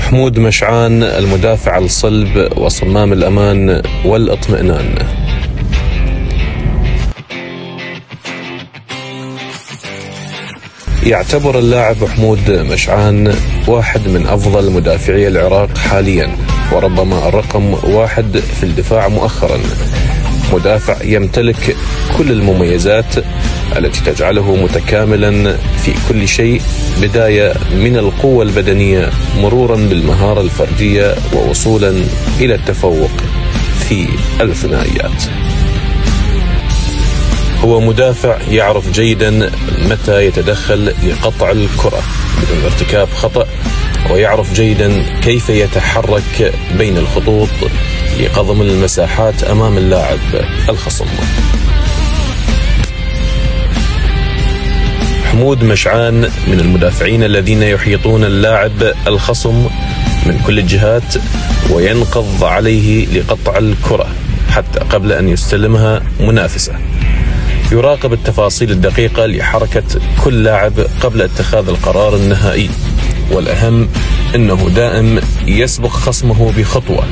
حمود مشعان المدافع الصلب وصمام الأمان والاطمئنان. يعتبر اللاعب حمود مشعان واحد من أفضل مدافعي العراق حاليا، وربما الرقم واحد في الدفاع مؤخرا. مدافع يمتلك كل المميزات التي تجعله متكاملا في كل شيء، بداية من القوة البدنية مرورا بالمهارة الفردية ووصولا إلى التفوق في الثنائيات. هو مدافع يعرف جيدا متى يتدخل لقطع الكرة بدون ارتكاب خطأ، ويعرف جيدا كيف يتحرك بين الخطوط لقضم المساحات أمام اللاعب الخصم. حمود مشعان من المدافعين الذين يحيطون اللاعب الخصم من كل الجهات وينقض عليه لقطع الكرة حتى قبل أن يستلمها منافسه. يراقب التفاصيل الدقيقة لحركة كل لاعب قبل اتخاذ القرار النهائي، والأهم أنه دائم يسبق خصمه بخطوة،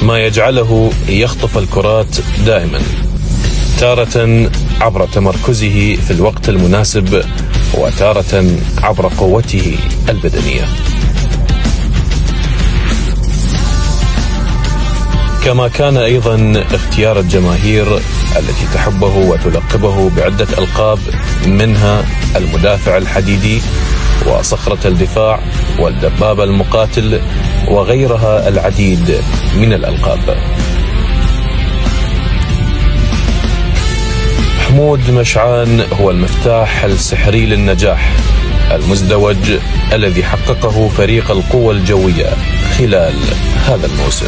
ما يجعله يخطف الكرات دائما، تارة عبر تمركزه في الوقت المناسب وتارة عبر قوته البدنية. كما كان أيضا اختيار الجماهير التي تحبه وتلقبه بعدة ألقاب، منها المدافع الحديدي وصخرة الدفاع والدباب المقاتل وغيرها العديد من الألقاب. حمود مشعان هو المفتاح السحري للنجاح المزدوج الذي حققه فريق القوى الجوية خلال هذا الموسم.